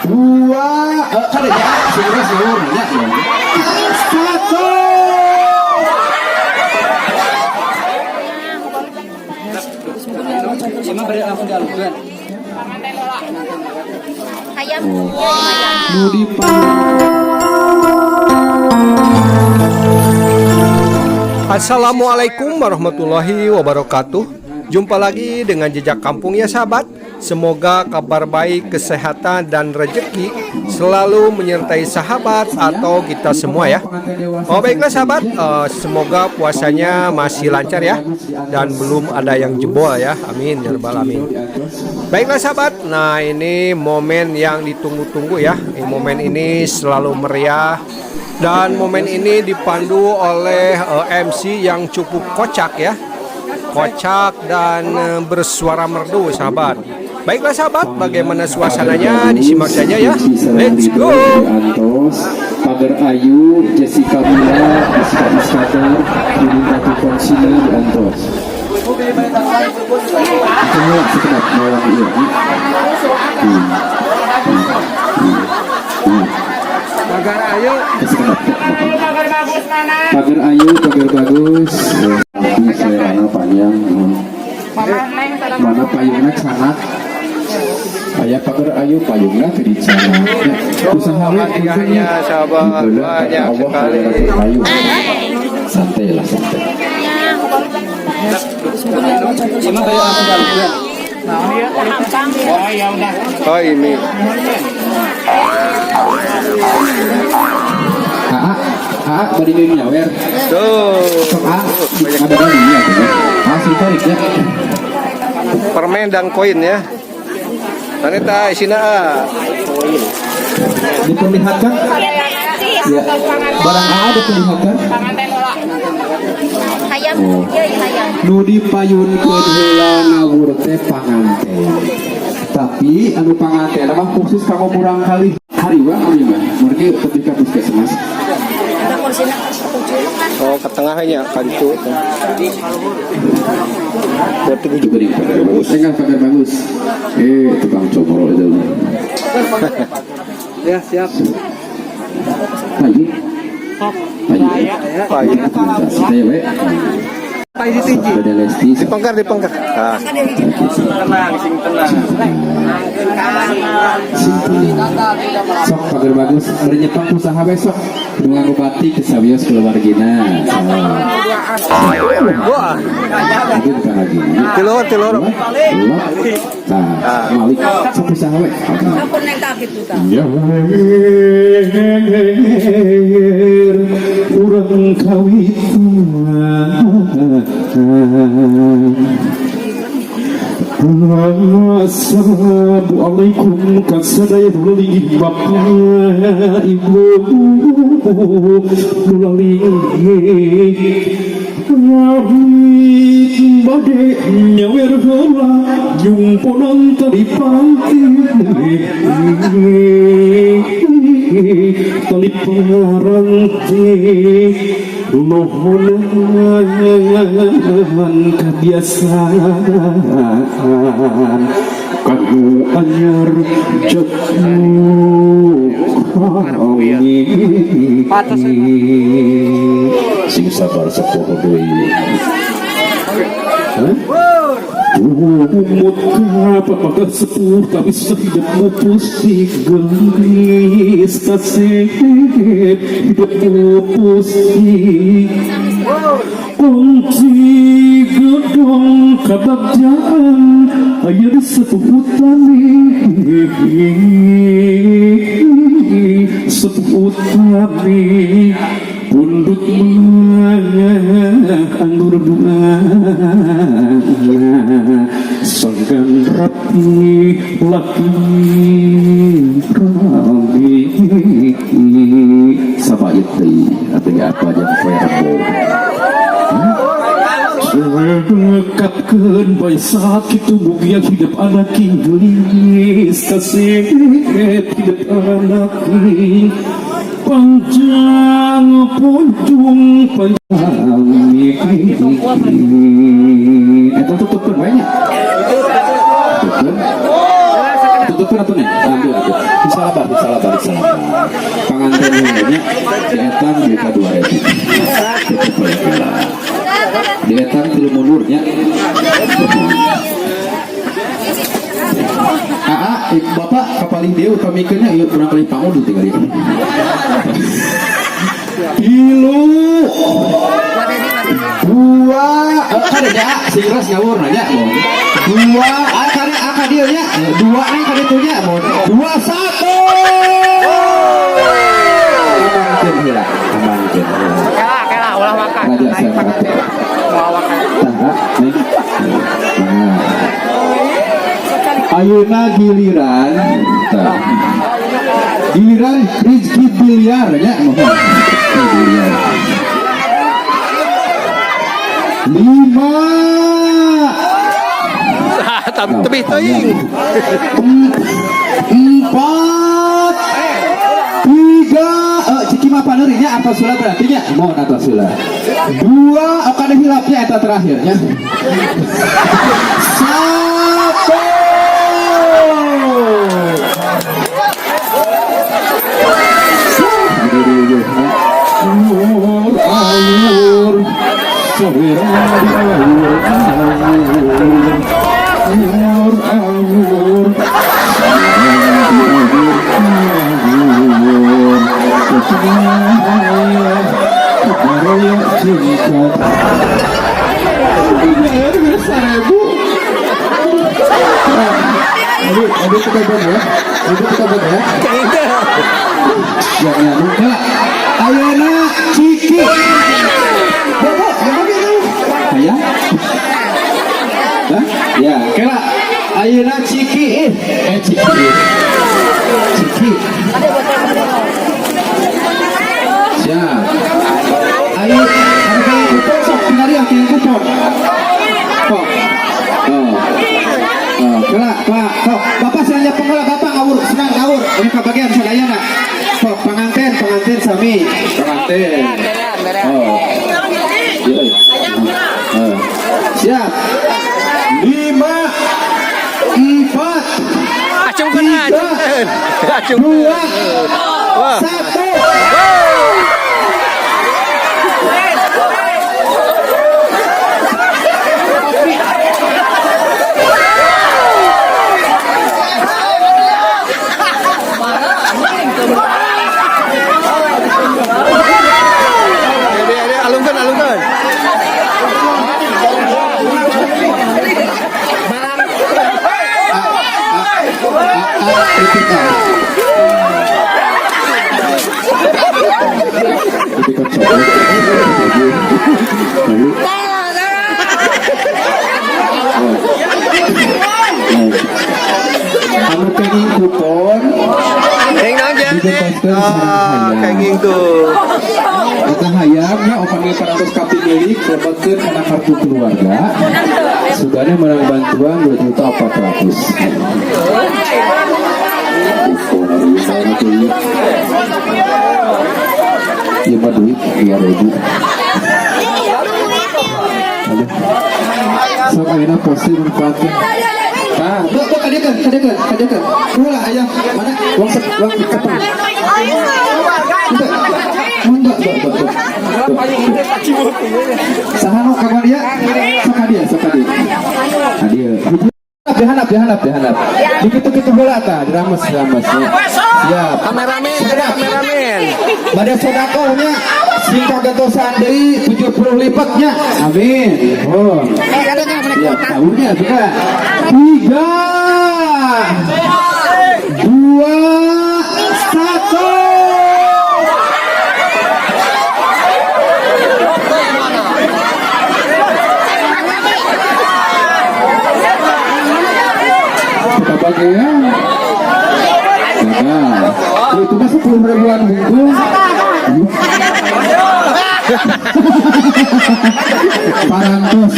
dua, kada ya, sudah seluruhnya. Satu. Cuma beri langsung dialungkan. Hayam. Budi Assalamualaikum warahmatullahi wabarakatuh. Jumpa lagi dengan Jejak Kampung ya sahabat. Semoga kabar baik, kesehatan, dan rezeki selalu menyertai sahabat atau kita semua ya. Oh baiklah sahabat, semoga puasanya masih lancar ya. Dan belum ada yang jebol ya, amin ya rabbal alamin. Baiklah sahabat, nah ini momen yang ditunggu-tunggu ya. Momen ini selalu meriah. Dan momen ini dipandu oleh MC yang cukup kocak ya. Kocak dan bersuara merdu sahabat. Baiklah sahabat, bagaimana suasananya disimak saja ya. Let's go. Pagar Ayu, Jessica Mila, Jessica Iskandar, Yudin Ratu Konsiler, Antos. Semua sekedap mawang iya. Pagar Ayu. Pagar Ayu, pagar bagus. Tapi selera panjang. Mana payungnya sangat. Ayah pagar Ayu payungnya jadi sangat. Usaha hanya sahabat banyak sekali. Santai lah santai. Cuma beri langsung dialungkan. Oh ini. Beri ini nyawer. Tuh. Ada dari ini ya. Hasil tarik ya. Permen dan koin ya. Ternyata isina Diperlihatkan. Ya. Barang A diperlihatkan. Hayam. Hayam. Nudi payun kedua ngawur teh panganten. Tapi anu panganten mah khusus kamu kurang kali hariwa kali mah. Mereka ketika puskesmas. oh ke tengahnya kan itu. Buat itu juga di pagar bagus. Enggak pagar bagus. Tukang comoro itu. Ya siap. Pagi. Pagi. Pagi. Saya we. Pagi tinggi. Ada Lesti. Dipengkar. Ah. Tenang, sing tenang. Sok pagar bagus. Ada nyepang usaha besok. Dengan bupati ke Sawios keluargina. Wah. Itu bukan lagi. Tilor. Nah, Malik. Sok usaha we. Ya. Urang kawit. Assalamualaikum kasadaya dulali bapak ibu dulali bade nyawer heula jumponan tadi panti tali paranti Nuhunan kebiasaan Kanu anyar jatuh sing sabar sepuh doi umut apa maka sepuh tapi hidupmu pusing gelis kasih hidupmu pusing kunci gedung kebagjaan hanya di sepuh tali pundut anggur bunga sangkan rapi laki kami sama itu artinya apa aja Dekatkan bayi sakit tubuh yang hidup anak Inggris kasih hidup anak panjang puncung panjang itu tutupkan banyak tutupkan apa nih ambil salah balik. Pengantin ini dietang juta 2.000. Dietang tilu munurnya. Bapak kapalih dia pamikeunnya ieu kurang kali pangudu tinggal ieu. Tilu. Dua, kadenya singras ngawur nanya mon. Dua, kada dia nya. Dua nang kada tu nya mon. 2, 1. Amankeun heula, amankeun. Kela ulah makan. Raja saya mati. Ulah makan. Ayeuna giliran rezeki biliar nya mohon. Biliar. 5 Tapi teuing. 4 3 ciki mah paneurinya atau sula berarti nya mohon atau sula 2 kada hilapnya eta terakhirnya 1 Aduh kita buat ya. Ayeuna ciki. Ya. Ya, kira ayeuna ciki. Ciki. Siap. Ayo, harga kupon sok tinggali yang kupon. Kok. Pak, Bapak sengaja pengelola Bapak ngawur, senang ngawur. Ini kebagian sadaya nak. Kok pengantin sami. Pengantin. Oh. Siap. 5 4 Acungkeun. 2 1. Alungkeun. Anu kenging kupon Yang nangjan kenging tuh. kita hayangnya opangi 400 kapi milik lebatkeun kana kartu keluarga sudahnya menang bantuan 2.400.000. Iya mah duit 3.000. Sok ayeuna posisi manfaatkeun. Kadekeun. Ulah aya mana uang ketemu. Enggak. Sahano kabar dia? Sakadia. Dihanap. Dikitu-kitu bola ta, dirames. Siap. Kameramen. Bade sodakohnya sing kagatosan deui 70 lipatnya. Amin. Oh. Ya, tahunnya juga. 3 2 1. Kita pakai ya. Itu masih 10 ribuan bungkus. Parantos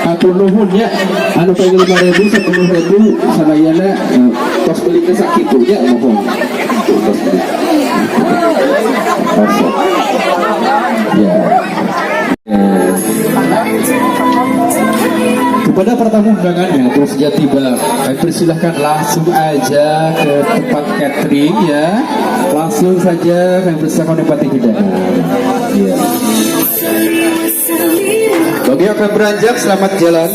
atur nuhun ya anu pengen 5.000 10.000 sadayana tos beli ke sakitu ya mohon tos beli ya pada pertamu undangannya terus saja tiba, kami persilahkan langsung aja ke tempat catering ya. Langsung saja kami persilahkan menikmati hidangan. Ya. Bagi yang akan beranjak, selamat jalan.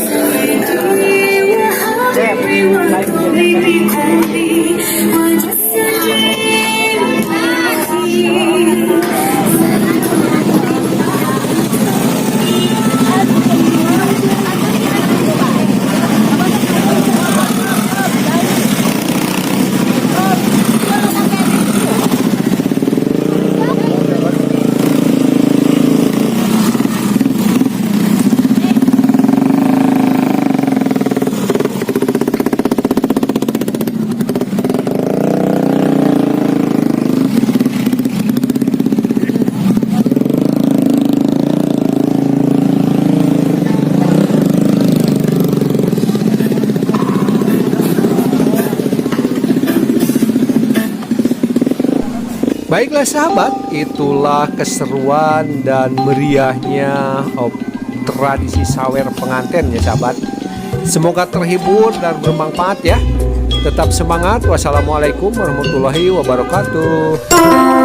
Baiklah sahabat, itulah keseruan dan meriahnya tradisi sawer pengantin ya sahabat. Semoga terhibur dan bermanfaat ya. Tetap semangat. Wassalamualaikum warahmatullahi wabarakatuh.